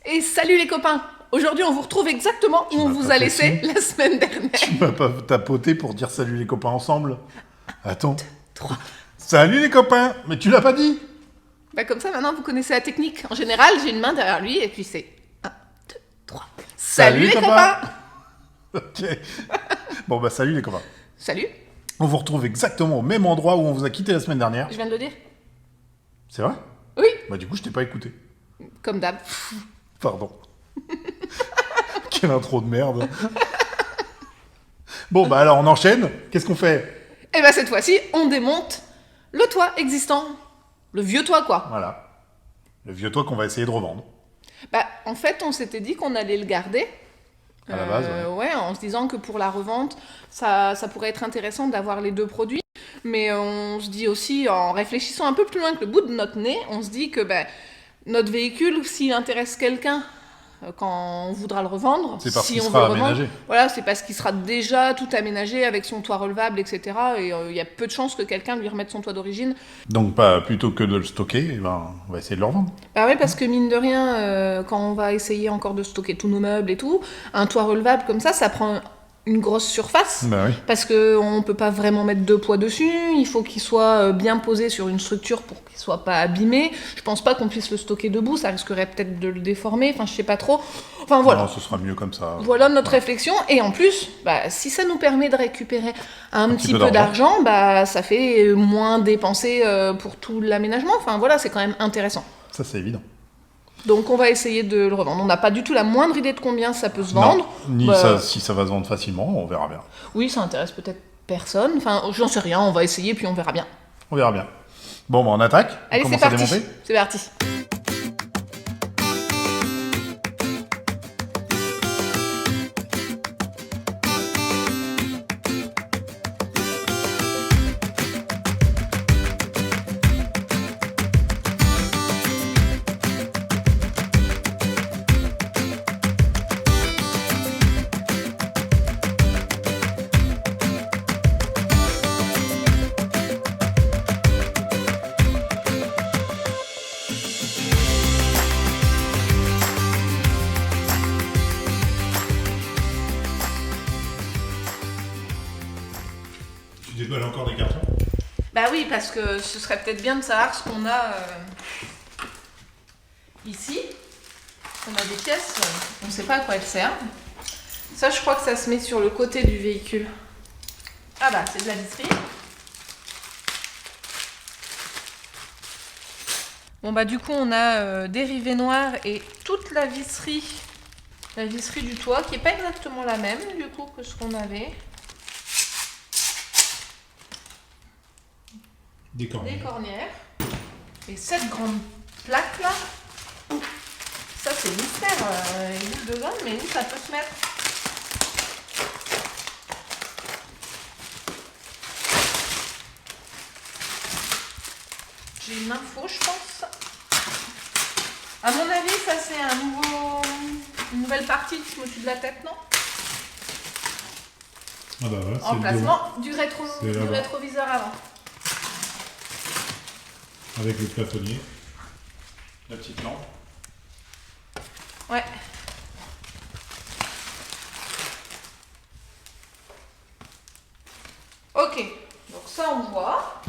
Et salut les copains! Aujourd'hui, on vous retrouve exactement où on vous a laissé la semaine dernière. Tu m'as pas tapoté pour dire salut les copains ensemble? Attends. 3. Salut les copains! Mais tu l'as pas dit? Bah comme ça, maintenant, vous connaissez la technique. En général, j'ai une main derrière lui et puis c'est 1, 2, 3. Salut les copains! Ok. Bon bah salut les copains. Salut. On vous retrouve exactement au même endroit où on vous a quitté la semaine dernière. Je viens de le dire. C'est vrai? Oui. Bah du coup, je t'ai pas écouté. Comme d'hab. Pardon. Quelle intro de merde. Bon bah alors on enchaîne. Qu'est-ce qu'on fait? Et bah cette fois-ci, on démonte le toit existant. Le vieux toit, quoi. Voilà. Le vieux toit qu'on va essayer de revendre. Bah en fait, on s'était dit qu'on allait le garder. À la base, ouais, en se disant que pour la revente, ça pourrait être intéressant d'avoir les deux produits. Mais on se dit aussi, en réfléchissant un peu plus loin que le bout de notre nez, on se dit que notre véhicule, s'il intéresse quelqu'un quand on voudra le revendre, c'est parce si qu'il on sera veut le revendre, aménagé. voilà, c'est parce qu'il sera déjà tout aménagé avec son toit relevable, etc. Et il y a peu de chances que quelqu'un lui remette son toit d'origine. Donc bah, plutôt que de le stocker, eh ben, on va essayer de le revendre. Bah oui, parce que mine de rien, quand on va essayer encore de stocker tous nos meubles et tout, un toit relevable comme ça prend une grosse surface. Bah oui. Parce qu'on ne peut pas vraiment mettre deux poids dessus, il faut qu'il soit bien posé sur une structure pour qu'il ne soit pas abîmé. Je pense pas qu'on puisse le stocker debout, ça risquerait peut-être de le déformer, enfin je sais pas trop. Enfin voilà. Non, ce sera mieux comme ça. Voilà notre réflexion, et en plus, si ça nous permet de récupérer un petit peu d'argent, ça fait moins dépenser pour tout l'aménagement, enfin voilà, c'est quand même intéressant. Ça c'est évident. Donc on va essayer de le revendre. On n'a pas du tout la moindre idée de combien ça peut se vendre. Non, ni si ça va se vendre facilement, on verra bien. Oui, ça intéresse peut-être personne. Enfin, j'en sais rien, on va essayer puis on verra bien. On verra bien. Bon, bah on attaque. Allez, on c'est commence parti. à démonter. C'est parti. Tu déballes encore des cartons? Bah oui, parce que ce serait peut-être bien de savoir ce qu'on a ici. On a des pièces, on ne sait pas à quoi elles servent. Ça, je crois que ça se met sur le côté du véhicule. Ah bah, c'est de la visserie. Bon bah du coup, on a des rivets noirs et toute la visserie du toit, qui n'est pas exactement la même du coup que ce qu'on avait. Des cornières. Des cornières. Et cette grande plaque là, ça c'est mystère, il est dedans, mais où ça peut se mettre? J'ai une info, je pense. À mon avis, ça c'est une nouvelle partie qui se m'occupe de la tête, non? Ah bah voilà, c'est Emplacement du rétroviseur avant. Avec le plafonnier. La petite lampe. Ouais. Ok, donc ça on voit.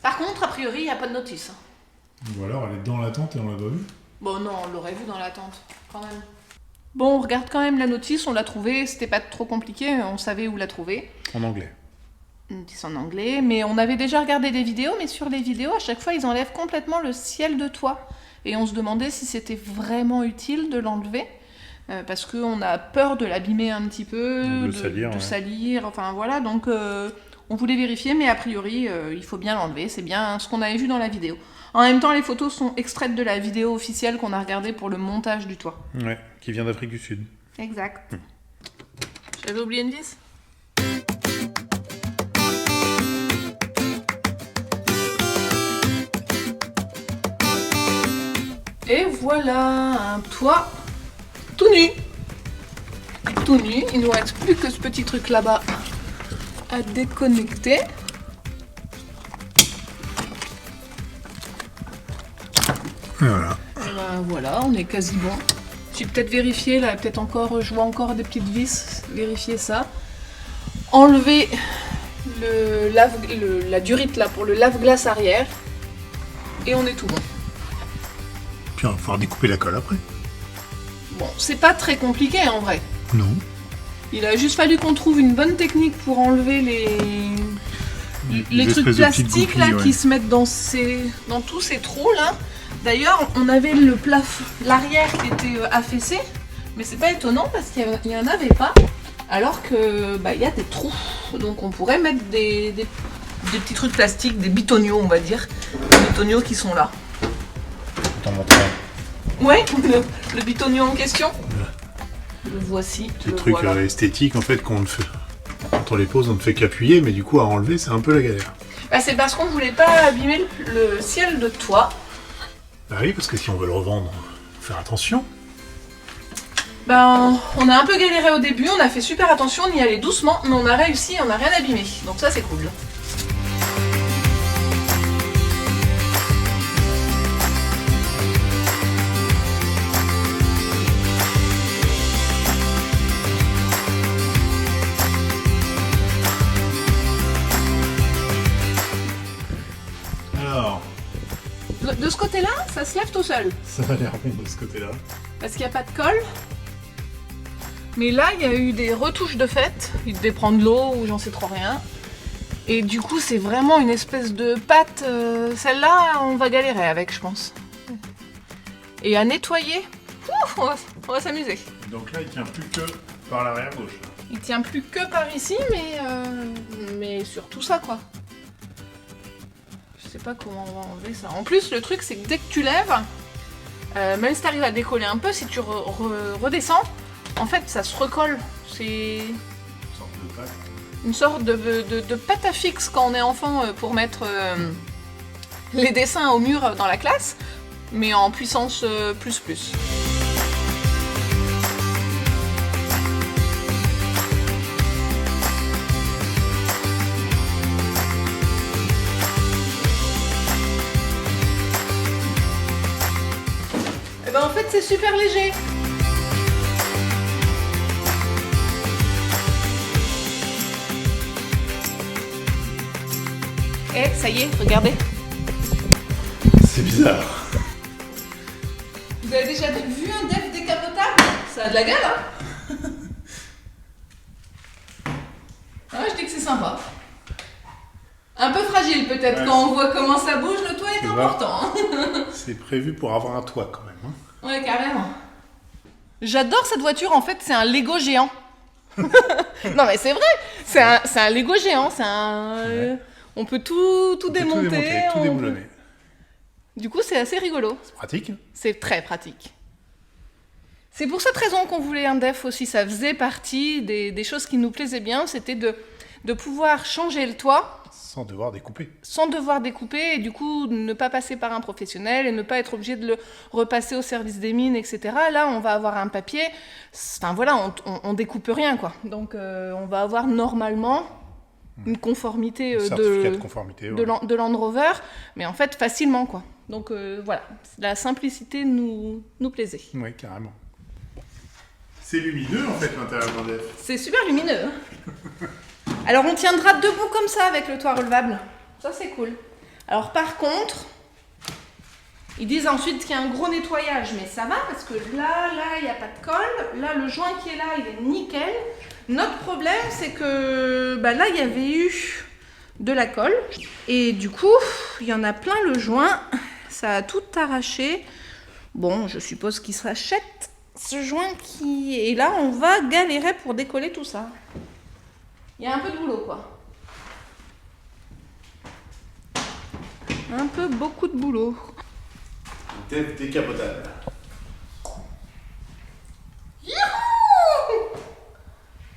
Par contre, a priori, il n'y a pas de notice. Ou alors elle est dans la tente et on l'a pas vue. Bon non, on l'aurait vu dans la tente, quand même. Bon, on regarde quand même la notice, on l'a trouvée, c'était pas trop compliqué, on savait où la trouver. En anglais. Une notice en anglais, mais on avait déjà regardé des vidéos, mais sur les vidéos, à chaque fois, ils enlèvent complètement le ciel de toit. Et on se demandait si c'était vraiment utile de l'enlever, parce qu'on a peur de l'abîmer un petit peu, de salir, enfin voilà, donc on voulait vérifier, mais a priori, il faut bien l'enlever, c'est bien ce qu'on avait vu dans la vidéo. En même temps, les photos sont extraites de la vidéo officielle qu'on a regardée pour le montage du toit. Ouais, qui vient d'Afrique du Sud. Exact. J'avais oublié une vis? Et voilà, un toit tout nu. Tout nu, il nous reste plus que ce petit truc là-bas à déconnecter. Et voilà. Et ben voilà, on est quasi bon. J'ai peut-être vérifié, là, peut-être encore, je vois encore des petites vis, vérifier ça. Enlever la durite là pour le lave-glace arrière. Et on est tout bon. Puis on va pouvoir découper la colle après. Bon, c'est pas très compliqué en vrai. Non. Il a juste fallu qu'on trouve une bonne technique pour enlever les trucs plastiques là qui se mettent dans tous ces trous là. D'ailleurs, on avait le plafond, l'arrière qui était affaissé, mais c'est pas étonnant parce qu'il y en avait pas, alors que il y a des trous. Donc on pourrait mettre des petits trucs plastiques, des bitoniaux on va dire, des bitoniaux qui sont là. T'en montrer. Ouais, le bitonio en question. Le voici. Des trucs voilà. Esthétiques en fait qu'on ne fait. Quand on les pose, on ne fait qu'appuyer, mais du coup à enlever, c'est un peu la galère. C'est parce qu'on voulait pas abîmer le ciel de toit. Bah oui, parce que si on veut le revendre, faut faire attention. On a un peu galéré au début, on a fait super attention, on y allait doucement, mais on a réussi, on n'a rien abîmé. Donc ça c'est cool. Alors, De ce côté-là, ça se lève tout seul. ça a l'air bon de ce côté-là. Parce qu'il n'y a pas de colle. Mais là, il y a eu des retouches de fait. Il devait prendre l'eau ou j'en sais trop rien. Et du coup, c'est vraiment une espèce de pâte. Celle-là, on va galérer avec, je pense. Et à nettoyer, on va s'amuser. Donc là, il tient plus que par l'arrière gauche. Il tient plus que par ici, mais sur tout ça, quoi. Je sais pas comment on va enlever ça. En plus, le truc, c'est que dès que tu lèves, même si tu arrives à décoller un peu, si tu redescends, en fait, ça se recolle. C'est une sorte de pâte à fixe quand on est enfant pour mettre les dessins au mur dans la classe, mais en puissance plus. En fait, c'est super léger. Ça y est, regardez. C'est bizarre. Vous avez déjà vu un def décapotable? Ça a de la gueule, hein? Je dis que c'est sympa. Un peu fragile peut-être, ouais, quand on voit comment ça bouge, le toit est vrai. important. Hein. C'est prévu pour avoir un toit quand même. Hein. Ouais, carrément. J'adore cette voiture, en fait, c'est un Lego géant. Non mais c'est vrai, c'est un Lego géant, Ouais. On peut tout démonter, tout déboulonner. Du coup, c'est assez rigolo. C'est pratique. C'est très pratique. C'est pour cette raison qu'on voulait un def aussi. Ça faisait partie des choses qui nous plaisaient bien. C'était de pouvoir changer le toit Sans devoir découper. sans devoir découper et du coup ne pas passer par un professionnel et ne pas être obligé de le repasser au service des mines, etc. Là, on va avoir un papier. Enfin voilà, on découpe rien quoi. Donc on va avoir normalement une conformité Certificat de conformité. Ouais. de Land Rover, mais en fait facilement quoi. Donc voilà, la simplicité nous plaisait. Oui, carrément. C'est lumineux en fait l'intérieur d'un def. C'est super lumineux. Hein. Alors on tiendra debout comme ça avec le toit relevable. Ça c'est cool. Alors par contre, ils disent ensuite qu'il y a un gros nettoyage, mais ça va parce que là, il n'y a pas de colle. Là, le joint qui est là, il est nickel. Notre problème, c'est que là, il y avait eu de la colle. Et du coup, il y en a plein le joint. Ça a tout arraché. Bon, je suppose qu'il se rachète ce joint qui... Et là, on va galérer pour décoller tout ça. Il y a un peu de boulot, quoi. Un peu beaucoup de boulot. Def décapotable.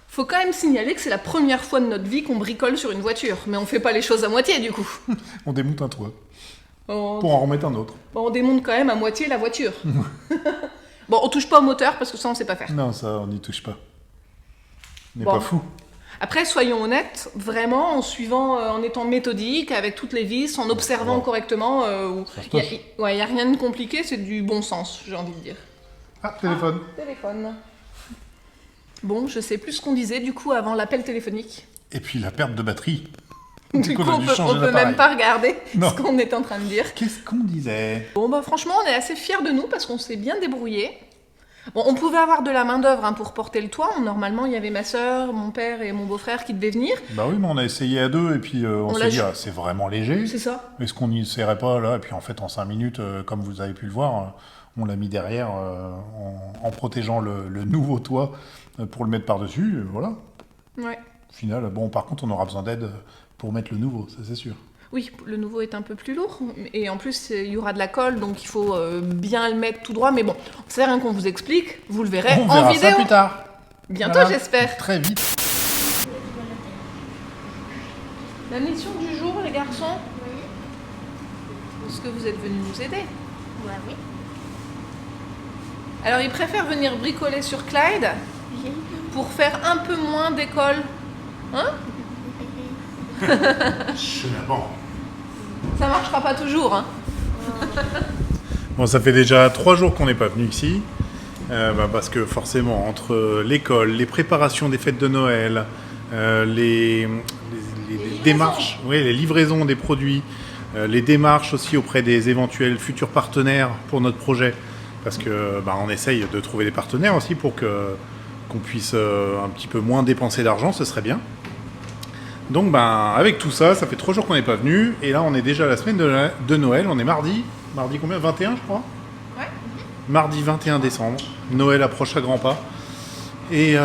Faut quand même signaler que c'est la première fois de notre vie qu'on bricole sur une voiture, mais on fait pas les choses à moitié du coup. On démonte un toit On, pour en remettre un autre. on démonte quand même à moitié la voiture. Bon, on touche pas au moteur parce que ça on sait pas faire. Non, ça, on n'y touche pas. On n'est Bon. pas fou. Après, soyons honnêtes, vraiment en suivant, en étant méthodique, avec toutes les vis, en observant Ouais. correctement, Ça se passe. y a rien de compliqué, c'est du bon sens, j'ai envie de dire. Ah, téléphone. Téléphone. Bon, je sais plus ce qu'on disait du coup avant l'appel téléphonique. Et puis la perte de batterie. Du coup, on peut même pas regarder Non. ce qu'on est en train de dire. Qu'est-ce qu'on disait? Bon, bah franchement, on est assez fiers de nous parce qu'on s'est bien débrouillé. Bon, on pouvait avoir de la main-d'œuvre hein, pour porter le toit. Normalement, il y avait ma soeur, mon père et mon beau-frère qui devaient venir. Bah oui, mais on a essayé à deux et puis on s'est dit, l'a- ah, c'est vraiment léger. C'est ça. Est-ce qu'on n'y essaierait pas là? Et puis en fait, en 5 minutes, comme vous avez pu le voir, on l'a mis derrière en protégeant le nouveau toit pour le mettre par-dessus. Voilà. Ouais. Au final, bon, par contre, on aura besoin d'aide pour mettre le nouveau, ça c'est sûr. Oui, le nouveau est un peu plus lourd. Et en plus, il y aura de la colle, donc il faut bien le mettre tout droit. Mais bon, c'est rien qu'on vous explique. Vous le verrez On en verra vidéo. ça plus tard. Bientôt, Voilà. j'espère. Très vite. La mission du jour, les garçons. Est-ce que vous êtes venus nous aider? Ouais, oui. Alors, ils préfèrent venir bricoler sur Clyde pour faire un peu moins d'école. Hein? Bon. Ça marchera pas toujours, hein? Bon, ça fait déjà 3 jours qu'on n'est pas venu ici. Parce que forcément, entre l'école, les préparations des fêtes de Noël, les démarches, oui, les livraisons des produits, les démarches aussi auprès des éventuels futurs partenaires pour notre projet, parce que on essaye de trouver des partenaires aussi pour qu'on puisse un petit peu moins dépenser d'argent, ce serait bien. Donc avec tout ça, ça fait 3 jours qu'on n'est pas venu, et là on est déjà à la semaine de Noël, on est mardi combien? 21 je crois. Ouais. Mardi 21 décembre, Noël approche à grands pas. Et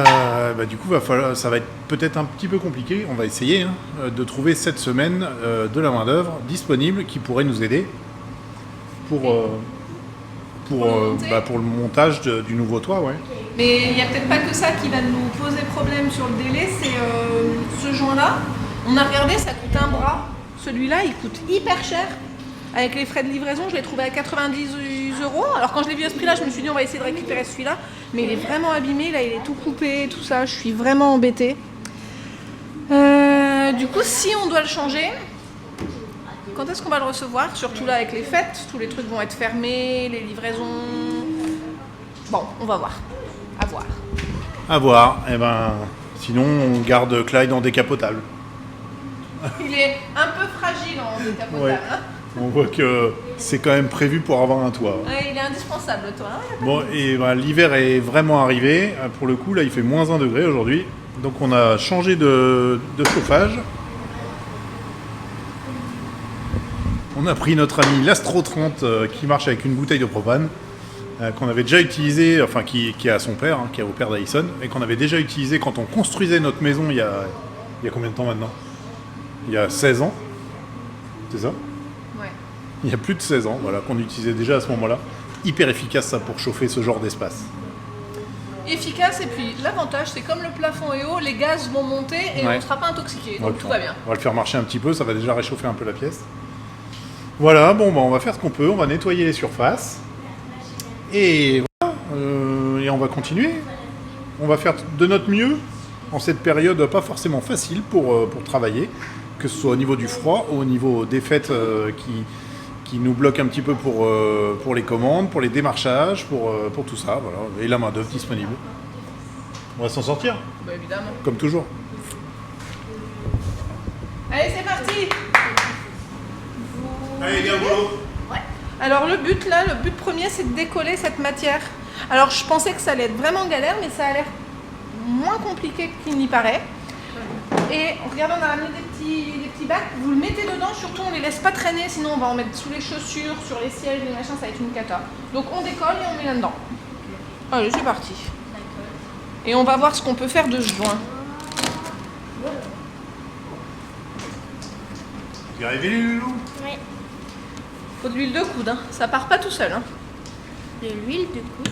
du coup, ça va être peut-être un petit peu compliqué. On va essayer de trouver cette semaine de la main-d'œuvre disponible qui pourrait nous aider pour le montage du nouveau toit. Ouais. Mais il n'y a peut-être pas que ça qui va nous poser problème sur le délai, c'est ce joint-là. On a regardé, ça coûte un bras. Celui-là, il coûte hyper cher. Avec les frais de livraison, je l'ai trouvé à 90 €. Alors quand je l'ai vu à ce prix-là, je me suis dit on va essayer de récupérer celui-là. Mais il est vraiment abîmé, là il est tout coupé, tout ça. Je suis vraiment embêtée. Du coup, si on doit le changer, quand est-ce qu'on va le recevoir? Surtout là avec les fêtes, tous les trucs vont être fermés, les livraisons... Bon, on va voir. À voir. À voir. Sinon, on garde Clyde en décapotable. Il est un peu fragile en décapotable. Ouais. Hein. On voit que c'est quand même prévu pour avoir un toit. Ouais, il est indispensable, toi. Hein. Bon, et l'hiver est vraiment arrivé. Pour le coup, là, il fait moins 1 degré aujourd'hui. Donc, on a changé de chauffage. On a pris notre ami l'Astro 30 qui marche avec une bouteille de propane qu'on avait déjà utilisé, enfin qui est à son père, qui est au père d'Alison, et qu'on avait déjà utilisé quand on construisait notre maison il y a combien de temps maintenant? Il y a 16 ans. C'est ça? Ouais. Il y a plus de 16 ans, voilà, qu'on utilisait déjà à ce moment-là. Hyper efficace ça pour chauffer ce genre d'espace. Efficace, et puis l'avantage, c'est comme le plafond est haut, les gaz vont monter et on ne sera pas intoxiqué. Donc tout va bien. On va le faire marcher un petit peu, ça va déjà réchauffer un peu la pièce. Voilà, on va faire ce qu'on peut, on va nettoyer les surfaces. Et voilà, et on va continuer. On va faire de notre mieux en cette période pas forcément facile pour travailler, que ce soit au niveau du froid ou au niveau des fêtes qui nous bloquent un petit peu pour les commandes, pour les démarchages, pour tout ça. Voilà. Et la main-d'œuvre disponible. On va s'en sortir, Bah évidemment. comme toujours. Allez, c'est parti. Allez, bien boulot. Alors le but premier, c'est de décoller cette matière. Alors je pensais que ça allait être vraiment galère, mais ça a l'air moins compliqué qu'il n'y paraît. Et regardez, on a ramené des petits bacs. Vous le mettez dedans, surtout on les laisse pas traîner, sinon on va en mettre sous les chaussures, sur les sièges, les machins, ça va être une cata. Donc on décolle et on met là-dedans. Allez, c'est parti. Et on va voir ce qu'on peut faire de ce joint. Tu es arrivé, les loulous? Oui. Faut de l'huile de coude, hein. Ça part pas tout seul. Hein. De l'huile de coude.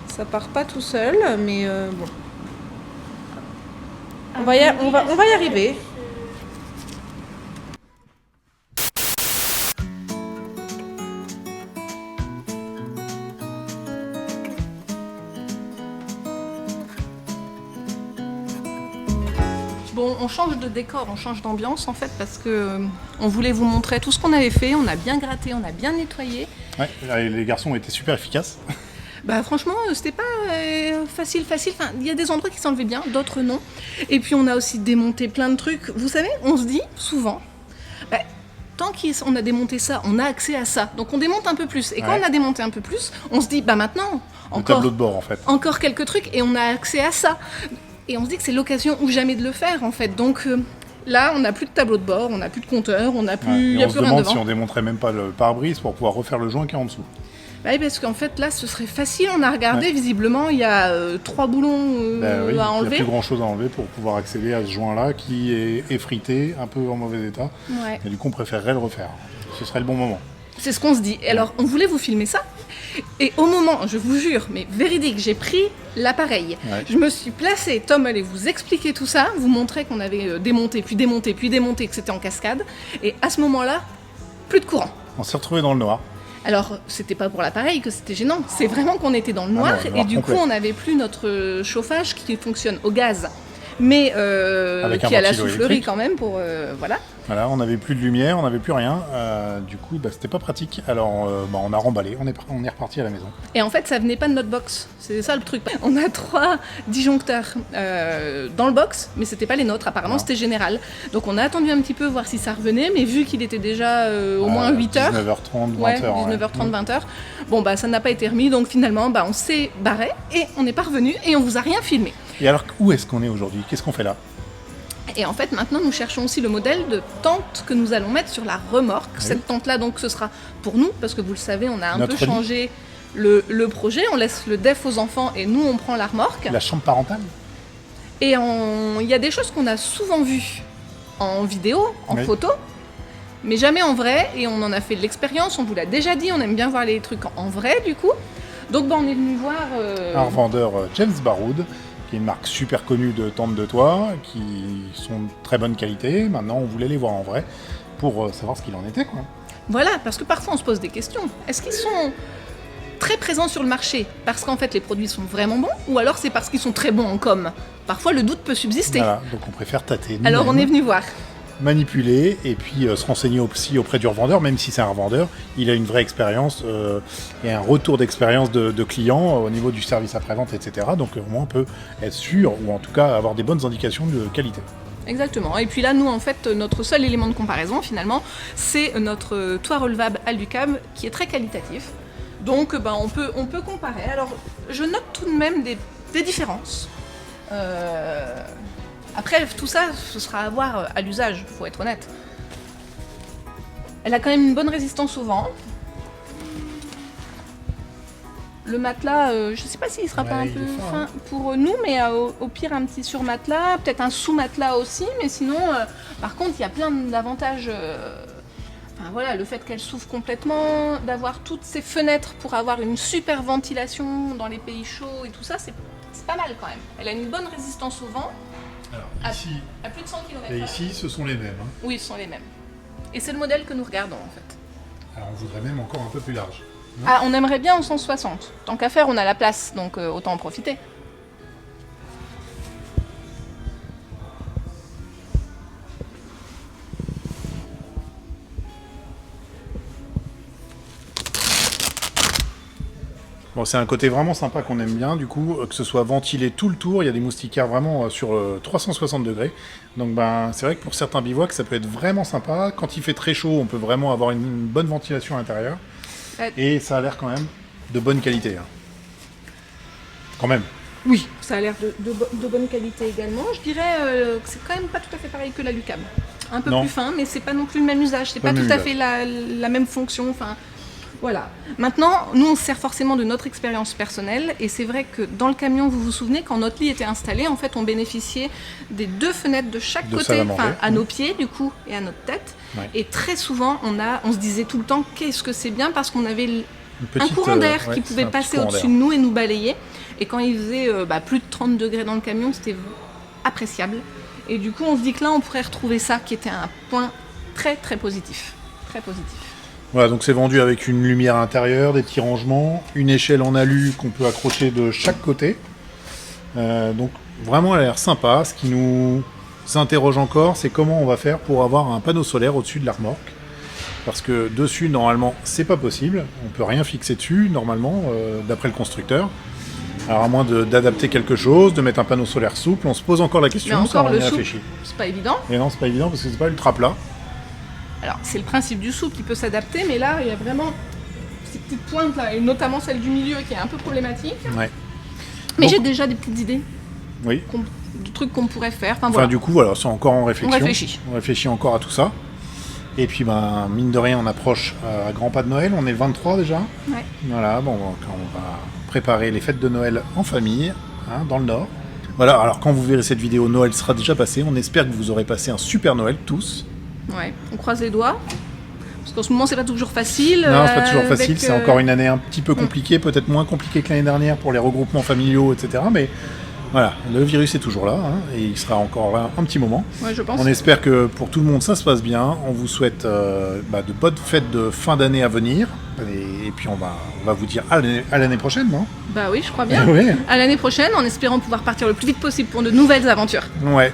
Ça part pas tout seul, mais bon. On va y arriver. Bon, on change de décor, on change d'ambiance en fait parce que on voulait vous montrer tout ce qu'on avait fait, on a bien gratté, on a bien nettoyé Ouais, les garçons étaient super efficaces. Bah franchement, c'était pas facile. Enfin, il y a des endroits qui s'enlevaient bien, d'autres non. Et puis on a aussi démonté plein de trucs. Vous savez, on se dit souvent, bah, tant qu'on a démonté ça, on a accès à ça. Donc on démonte un peu plus. Et quand on a démonté un peu plus, on se dit, bah maintenant, Le tableau de bord, en fait. encore quelques trucs et on a accès à ça. Et on se dit que c'est l'occasion ou jamais de le faire, en fait. Donc là, on n'a plus de tableau de bord, on n'a plus de compteur, on n'a plus, Et y a on se plus rien demande devant. si on démonterait même pas le pare-brise pour pouvoir refaire le joint qui est en dessous. Bah oui, parce qu'en fait, là, ce serait facile. On a regardé, visiblement, il y a 3 boulons Bah oui, à il n'y a enlever. plus grand-chose à enlever pour pouvoir accéder à ce joint-là qui est effrité, un peu en mauvais état. Ouais. Et du coup, on préférerait le refaire. Ce serait le bon moment. C'est ce qu'on se dit. Et alors, on voulait vous filmer ça. Et au moment, je vous jure, mais véridique, j'ai pris l'appareil. Ouais. Je me suis placée, Tom allait vous expliquer tout ça, vous montrer qu'on avait démonté, puis démonté, puis démonté, que c'était en cascade. Et à ce moment-là, plus de courant. On s'est retrouvé dans le noir. Alors, c'était pas pour l'appareil que c'était gênant, c'est vraiment qu'on était dans le noir, le noir et du complet. coup, on n'avait plus notre chauffage qui fonctionne au gaz, mais Avec un qui a la ventilo soufflerie électrique. quand même pour... voilà. Voilà, on n'avait plus de lumière, on n'avait plus rien. Du coup, c'était pas pratique. Alors, on a remballé, on est reparti à la maison. Et en fait, ça venait pas de notre box. C'est ça le truc. On a 3 disjoncteurs dans le box, mais c'était pas les nôtres. Apparemment, Non. c'était général. Donc, on a attendu un petit peu voir si ça revenait, mais vu qu'il était déjà au moins 8 heures, 19h30, 20h. ouais, 19h30, 20h, bon, bah, ça n'a pas été remis. Donc, finalement, bah, on s'est barré et on n'est pas revenu et on vous a rien filmé. Et alors, où est-ce qu'on est aujourd'hui? Qu'est-ce qu'on fait là? Et en fait, maintenant, nous cherchons aussi le modèle de tente que nous allons mettre sur la remorque. Oui. Cette tente-là, donc, ce sera pour nous, parce que vous le savez, on a un Notre peu lit. changé le projet. On laisse le def aux enfants et nous, on prend la remorque. La chambre parentale? Et il y a des choses qu'on a souvent vues en vidéo, en Oui. photo, mais jamais en vrai. Et on en a fait de l'expérience, on vous l'a déjà dit, on aime bien voir les trucs en vrai, du coup. Donc, on est venu voir... Un revendeur James Baroud, qui est une marque super connue de tentes de toit, qui sont de très bonne qualité. Maintenant, on voulait les voir en vrai pour savoir ce qu'il en était, quoi. Voilà, parce que parfois on se pose des questions. Est-ce qu'ils sont très présents sur le marché parce qu'en fait les produits sont vraiment bons, ou alors c'est parce qu'ils sont très bons en com? Parfois le doute peut subsister. Voilà, donc on préfère tâter. Alors on est venu voir. Manipuler et puis se renseigner aussi auprès du revendeur, même si c'est un revendeur, il a une vraie expérience et un retour d'expérience de clients au niveau du service après-vente, etc. Donc au moins on peut être sûr, ou en tout cas avoir des bonnes indications de qualité. Exactement. Et puis là, nous, en fait, notre seul élément de comparaison, finalement, c'est notre toit relevable Alucam qui est très qualitatif. Donc, on peut comparer. Alors, je note tout de même des différences. Après, tout ça, ce sera à voir à l'usage, faut être honnête. Elle a quand même une bonne résistance au vent. Le matelas, je sais pas s'il sera pas un il peu est fin, fin pour nous, mais au pire un petit surmatelas, peut-être un sous-matelas aussi, mais sinon, par contre, il y a plein d'avantages. Enfin voilà, le fait qu'elle s'ouvre complètement, d'avoir toutes ces fenêtres pour avoir une super ventilation dans les pays chauds et tout ça, c'est pas mal quand même. Elle a une bonne résistance au vent, Alors ici à plus de 100 km/h. et ici, ce sont les mêmes. Hein. Oui, ce sont les mêmes. Et c'est le modèle que nous regardons en fait. Alors on voudrait même encore un peu plus large. Ah, on aimerait bien en 160. Tant qu'à faire, on a la place, donc autant en profiter. Bon, c'est un côté vraiment sympa qu'on aime bien, du coup, que ce soit ventilé tout le tour. Il y a des moustiquaires vraiment sur 360 degrés. Donc c'est vrai que pour certains bivouacs, ça peut être vraiment sympa. Quand il fait très chaud, on peut vraiment avoir une bonne ventilation à l'intérieur. Ouais. Et ça a l'air quand même de bonne qualité. Hein. Quand même. Oui, ça a l'air de bonne qualité également. Je dirais que c'est quand même pas tout à fait pareil que l'Alucam. Un peu Non. plus fin, mais c'est pas non plus le même usage. C'est Pas pas le tout même à fait la même fonction. Enfin, voilà. Maintenant, nous, on se sert forcément de notre expérience personnelle. Et c'est vrai que dans le camion, vous vous souvenez, quand notre lit était installé, en fait, on bénéficiait des 2 fenêtres de chaque De côté, salle à manger. à nos pieds, du coup, et à notre tête. Ouais. Et très souvent, on se disait tout le temps, qu'est-ce que c'est bien, parce qu'on avait Une un petite, courant d'air ouais, qui c'est pouvait un petit passer courant au-dessus d'air. de nous et nous balayer. Et quand il faisait plus de 30 degrés dans le camion, c'était appréciable. Et du coup, on se dit que là, on pourrait retrouver ça, qui était un point très très positif. Très positif. Voilà, donc c'est vendu avec une lumière intérieure, des petits rangements, une échelle en alu qu'on peut accrocher de chaque côté. Donc vraiment, elle a l'air sympa. Ce qui nous interroge encore, c'est comment on va faire pour avoir un panneau solaire au-dessus de la remorque. parce que dessus, normalement, c'est pas possible. On peut rien fixer dessus, normalement, d'après le constructeur. Alors, à moins d'adapter quelque chose, de mettre un panneau solaire souple, on se pose encore la question, Mais ça, encore on y le souple, réfléchit. c'est pas évident. Et non, c'est pas évident, parce que c'est pas ultra plat. Alors, c'est le principe du souple qui peut s'adapter, mais là, il y a vraiment ces petites pointes là, et notamment celle du milieu qui est un peu problématique. Ouais. Mais Donc- j'ai déjà des petites idées Oui. de trucs qu'on pourrait faire. Enfin, Enfin, voilà. du coup, voilà, c'est encore en réflexion. On réfléchit. On réfléchit encore à tout ça. Et puis, ben, mine de rien, on approche à grands pas de Noël. On est le 23 déjà. Ouais. Voilà, bon, donc on va préparer les fêtes de Noël en famille, hein, dans le Nord. Voilà, alors quand vous verrez cette vidéo, Noël sera déjà passé. On espère que vous aurez passé un super Noël, tous. Ouais, on croise les doigts. Parce qu'en ce moment, c'est pas toujours facile. Non, c'est pas toujours avec, facile. C'est encore une année un petit peu compliquée, peut-être moins compliquée que l'année dernière pour les regroupements familiaux, etc. Mais voilà, le virus est toujours là, hein, et il sera encore là un petit moment. Ouais, je pense. On espère que pour tout le monde ça se passe bien. On vous souhaite de bonnes fêtes de fin d'année à venir. Et puis on va vous dire à l'année prochaine, non? Bah oui, je crois bien. Oui. À l'année prochaine, en espérant pouvoir partir le plus vite possible pour de nouvelles aventures. Ouais.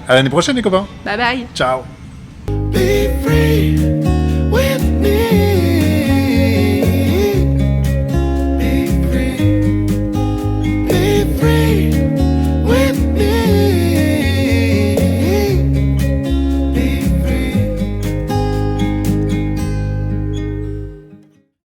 À l'année prochaine les copains. Bye bye. Ciao. Be free.